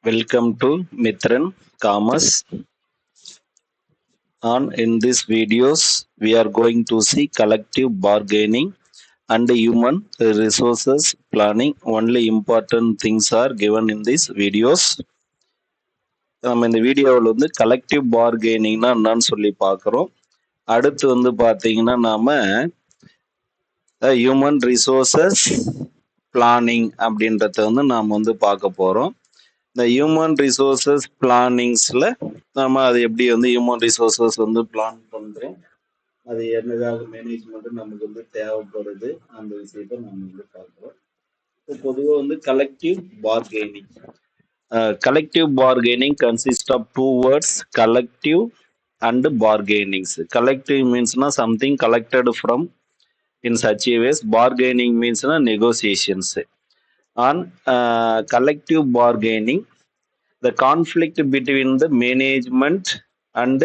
Welcome to Mithran Commerce. In this videos, we are going to see collective bargaining and human resources planning. Only important things are given in these videos. நம்ம இந்த வீடியோவில் வந்து collective பார்கெனிங்னா என்னன்னு சொல்லி பார்க்குறோம். அடுத்து வந்து பார்த்தீங்கன்னா நாம ஹியூமன் ரிசோர்சஸ் பிளானிங் அப்படின்றத வந்து நாம் வந்து பார்க்க போகிறோம். இந்த ஹியூமன் ரிசோர்சஸ் பிளானிங்ஸில் நம்ம அது எப்படி வந்து ஹியூமன் ரிசோர்சஸ் வந்து பிளான் பண்ணுறோம், அது என்னதாக மேனேஜ்மெண்ட் நமக்கு வந்து தேவைப்படுது, அந்த விஷயத்தை நம்ம வந்து பார்க்குறோம். இப்போ பொதுவாக வந்து collective bargaining consist of two words, collective and bargainings. Collective மீன்ஸ்னா something collected from in such a ways. Bargaining means negotiations. On collective bargaining, the conflict between the management and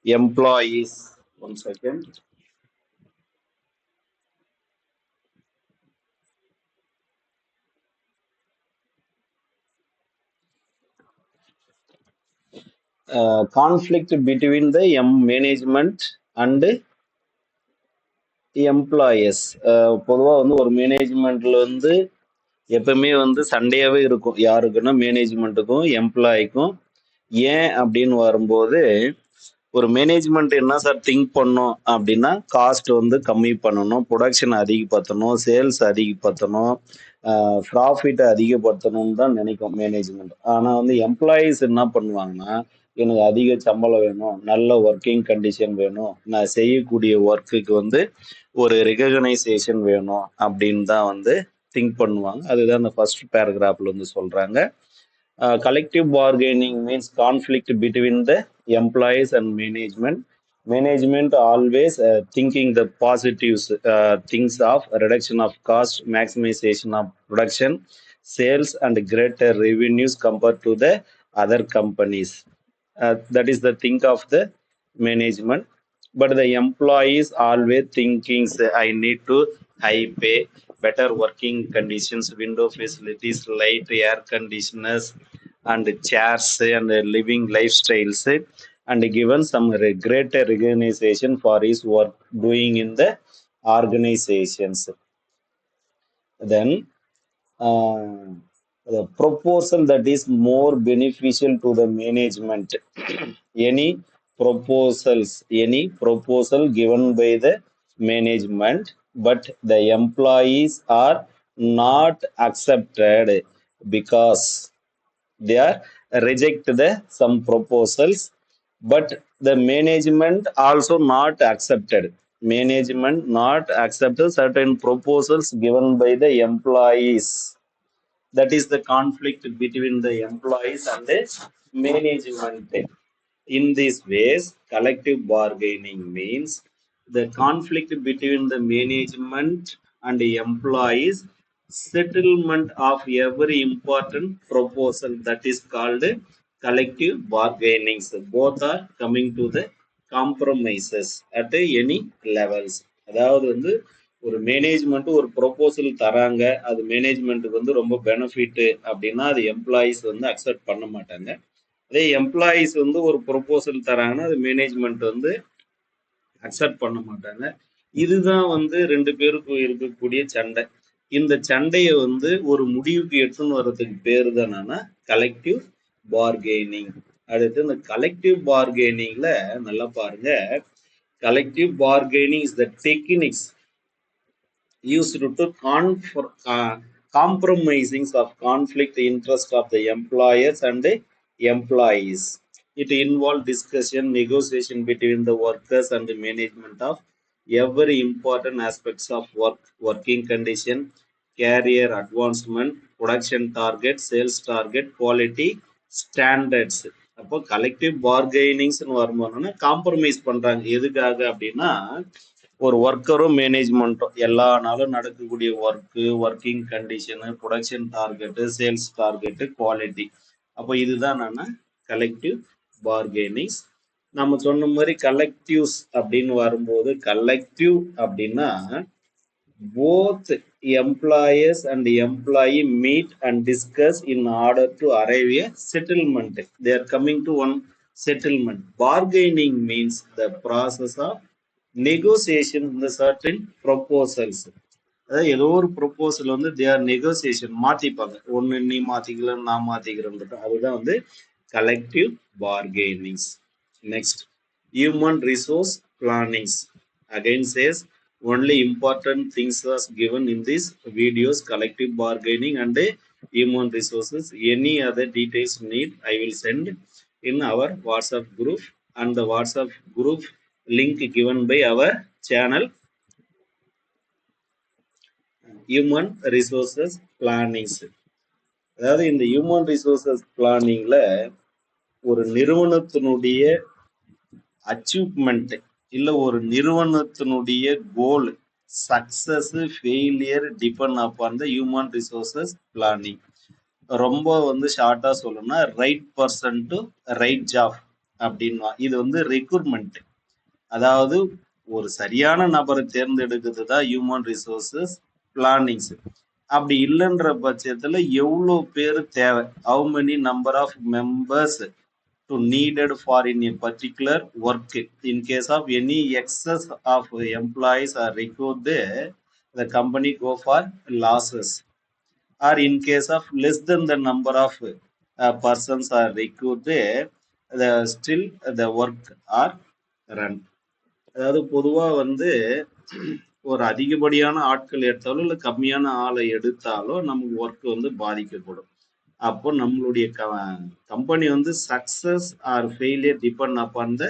employees. One second. Conflict between the management and employees. பொதுவாக வந்து ஒரு மேனேஜ்மெண்ட்ல வந்து எப்பவுமே வந்து சண்டையாவே இருக்கும், யாருக்குன்னா மேனேஜ்மெண்ட்டுக்கும் எம்ப்ளாய்க்கும். ஏன் அப்படின்னு வரும்போது, ஒரு மேனேஜ்மெண்ட் என்ன சார் திங்க் பண்ணும் அப்படின்னா, காஸ்ட் வந்து கம்மி பண்ணணும், ப்ரொடக்ஷன் அதிகப்படுத்தணும், சேல்ஸ் அதிகப்படுத்தணும், ப்ராஃபிட்டை அதிகப்படுத்தணும்னு தான் நினைக்கும் மேனேஜ்மெண்ட். ஆனால் வந்து எம்ப்ளாயீஸ் என்ன பண்ணுவாங்கன்னா, எனக்கு அதிக சம்பளம் வேணும், நல்ல ஒர்க்கிங் கண்டிஷன் வேணும், நான் செய்யக்கூடிய ஒர்க்குக்கு வந்து ஒரு ரெகக்னைசேஷன் வேணும் அப்படின்னு தான் வந்து திங்க் பண்ணுவாங்க. அதுதான் இந்த ஃபர்ஸ்ட் பேராகிராஃப்ல வந்து சொல்றாங்க. Collective bargaining means conflict between the employees and management. Management always thinking the positives, things of reduction of cost, maximization of production, sales, and greater revenues compared to the other companies. That is the think of the management. But the employees always thinking, I need to high pay, better working conditions, window facilities, light air conditioners, and chairs and living lifestyles, and given some greater recognition for his work doing in the organizations. Then the proposal that is more beneficial to the management. any proposal given by the management, but the employees are not accepted because they are reject the some proposals, but the management also not accepted. Management not accepted certain proposals given by the employees. That is the conflict between the employees and the management. In these ways, collective bargaining means the conflict between the management and the employees, settlement of every important proposal, that is called collective bargaining. Both are coming to the compromises at any levels. அதாவது வந்து ஒரு management ஒரு proposal தராங்க, அது மேனேஜ்மெண்ட்டுக்கு வந்து ரொம்ப benefit அப்படின்னா அது எம்ப்ளாயீஸ் வந்து அக்செப்ட் பண்ண மாட்டாங்க. அதே எம்ப்ளாயீஸ் வந்து ஒரு ப்ரொபோசல் தராங்கன்னா அது மேனேஜ்மெண்ட் வந்து அக்செப்ட் பண்ண மாட்டாங்க. இதுதான் வந்து ரெண்டு பேருக்கும் இருக்கக்கூடிய சண்டை. இந்த சண்டையை வந்து ஒரு முடிவுக்கு எடுத்துன்னு வர்றதுக்கு பேரு தானா கலெக்டிவ் பார்கெனிங். அடுத்து இந்த கலெக்டிவ் பார்கெனிங்ல நல்லா பாருங்க, collective bargaining is the techniques used to compromising of conflict interest of the employers and the employees. It involves discussion, negotiation between the workers and the management of every important aspects of working condition, career advancement, production target, sales target, quality standards. அப்போ collective பார்கெனிங்ஸ்னு வரும்போதுன்னா compromise பண்றாங்க. எதுக்காக அப்படின்னா, ஒரு ஒர்க்கரும் மேனேஜ்மெண்ட்டும் எல்லா நாளும் நடக்கக்கூடிய working condition, production target, sales target, quality. அப்போ இதுதான் நான் கலெக்டிவ் பார்கெனிங்ஸ். நம்ம சொன்ன மாதிரி கலெக்டிவ்ஸ் அப்படின்னு வரும்போது, கலெக்டிவ் அப்படின்னா both employers and employee meet and discuss in order to arrive a settlement. They are coming to one settlement. Bargaining means the process of negotiation in the certain proposals. அதாவது ஏதோ ஒரு proposal வந்து தேர் negotiation மாத்திப்பாங்க, ஒன்னு நீ மாத்திக்கல நான் மாத்திக்கிறேன், அதுதான் வந்து collective bargainings. Next, human resource plannings. Again says only important things was given in these videos: collective bargaining and human resources. Any other details need, I will send in our WhatsApp group, and the WhatsApp group link given by our channel human resources plannings. அதாவது இந்த human resources பிளானிங்ல ஒரு நிறுவனத்தினுடைய achievement இல்ல ஒரு நிறுவனத்தினுடைய goal success failure depend upon the human resources planning. ரொம்ப வந்து ஷார்ட்டா சொல்லணும்னா right person to right job அப்படின்னா இது வந்து ரெக்ரூட்மெண்ட். அதாவது ஒரு சரியான நபரை தேர்ந்தெடுக்கிறது தான் ஹியூமன் ரிசோர்சஸ் பிளானிங்ஸ். அப்படி இல்லைன்ற பட்சத்துல எவ்வளோ பேர் தேவை, how many number of members to needed for in a particular work. In case of any excess of employees are recruited, the company go for losses. Or in case of less than the number of persons are recruited, still the work are run. அதாவது பொதுவா வந்து ஒரு அதிகப்படியான ஆட்கள் எடுத்தாலும் இல்லை கம்மியான ஆளை எடுத்தாலும் நமக்கு ஒர்க் வந்து பாதிக்கப்படும். அப்போ நம்மளுடைய கம்பெனி வந்து success or failure depend upon the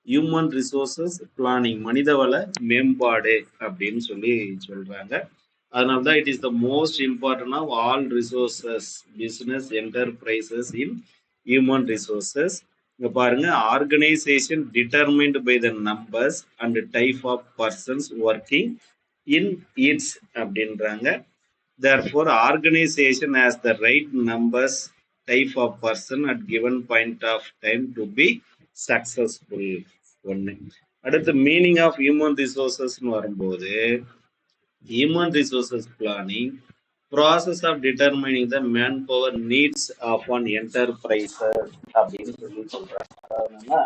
human resources planning, மனிதவள மேம்பாடு அப்படின்னு சொல்றாங்க. அதனால்தான் it is the most important of all resources business enterprises in human resources. இங்க பாருங்க, organisation determined by the numbers and type of persons working in its அப்படின்றாங்க. Therefore, organization has the right numbers, type of person at given point of time to be successful. ஒன்று. அடுத்து meaning of human ரிசோர்சஸ்ன்னு வரும்போது, human resources planning process of determining the man power needs of an enterprises அப்படின்னு சொல்றாங்க. அதனால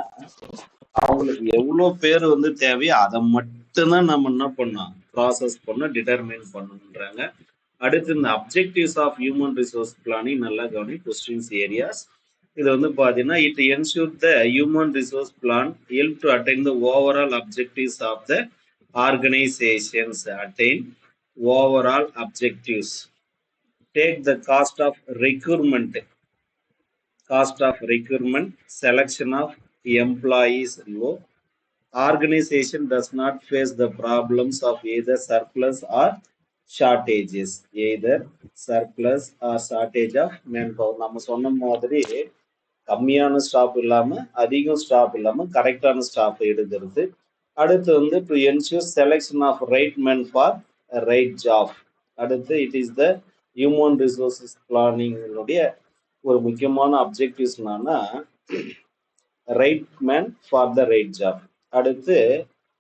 அவங்களுக்கு எவ்வளோ பேர் வந்து தேவையோ அதை மட்டும்தான் நம்ம என்ன பண்ணோம், ப்ராசஸ் பண்ண டிட்டர்மைன் பண்ணணுன்றாங்க. அடுத்து இந்த objectives of human resource planning நல்லா கவனி, கொஸ்டின்ஸ் ஏரியாஸ். இது வந்து பார்த்தீங்கன்னா it ensure the human resource plan help to attain the overall objectives of the organisations. Attain overall objectives. Take the cost of recruitment. Cost of recruitment, selection of employees low. Organization does not face the problems of either surplus or shortages. Either surplus or shortage of manpower. நம்ம சொன்ன மாதிரி கம்மியான staff இல்லாம அதிகம் staff இல்லாம கரெக்டான staff எடுக்கிறது. அடுத்து வந்து to ensure selection of right man for right job. அடுத்து it is the human resources பிளானிங்களுடைய ஒரு முக்கியமான அப்ஜெக்டிவ்ஸ் என்னன்னா ரைட் மேன் ஃபார் த ரைட் ஜாப். அடுத்து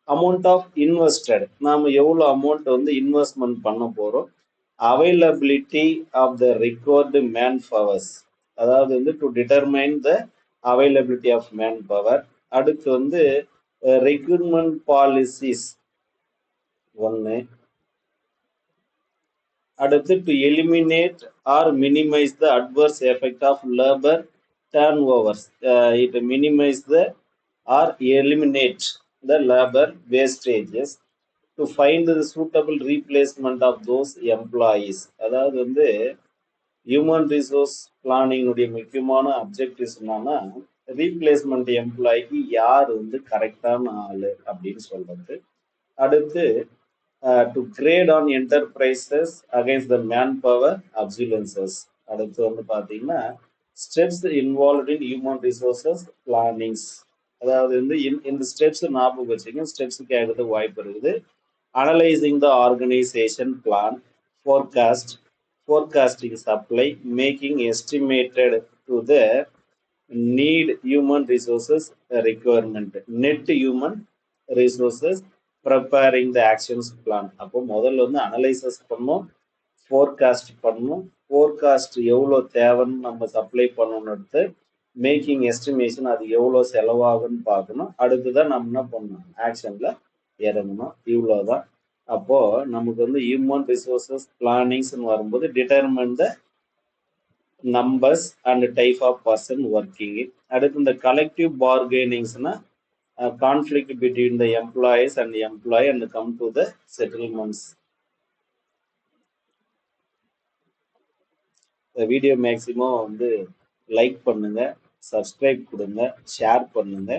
அமௌண்ட் ஆஃப் இன்வெஸ்டட், நாம எவ்வளோ அமௌண்ட் வந்து இன்வெஸ்ட்மெண்ட் பண்ண போறோம். Availability of the required man powers, அதாவது வந்து to determine the availability of man power. அடுத்து வந்து ரெக்ரூட்மெண்ட் பாலிசிஸ் ஒன்று. அடுத்து to eliminate or minimize the adverse effect of labour turn overs. It minimise the or eliminate the labor wastages to find the suitable replacement of those employees. அதாவது வந்து human resource planning உடைய முக்கியமான objectives என்னன்னா replacement எம்ப்ளாய்க்கு யார் வந்து கரெக்டான ஆளு அப்படின்னு சொல்றது. அடுத்து to create an enterprises against the man power obsolescences. அடுத்து வந்து பார்த்தீங்கன்னா steps involve in human resources plannings. அதாவது வந்து இந்த ஸ்டெப்ஸ் ஞாபகம் வச்சுக்க, ஸ்டெப்ஸ் கேட்கறதுக்கு வாய்ப்பு இருக்குது. Analysing the organisation plan, forecasting supply, making estimated to the need human resources requirement, net human resources preparing the actions plan. அப்போ முதல்ல வந்து அனலைசஸ் பண்ணும், ஃபோர்காஸ்ட் பண்ணும், ஃபோர்காஸ்ட் எவ்வளோ தேவைன்னு நம்ம சப்ளை பண்ணணும்னு எடுத்து மேக்கிங் எஸ்டிமேஷன் அது எவ்வளோ செலவாகுன்னு பார்க்கணும். அடுத்துதான் நம்ம என்ன பண்ணணும், ஆக்ஷன்ல இறங்கணும். இவ்வளோதான். அப்போ நமக்கு வந்து ஹியூமன் ரிசோர்சஸ் பிளானிங்ஸ்ன்னு வரும்போது determine the numbers and type of person working. அடுத்து இந்த கலெக்டிவ் பார்கெனிங்ஸ்னா conflict between the employees and employee and come to the settlements. இந்த வீடியோ மேக்ஸிமம் வந்து லைக் பண்ணுங்க, சப்ஸ்கிரைப் கொடுங்க, ஷேர் பண்ணுங்க.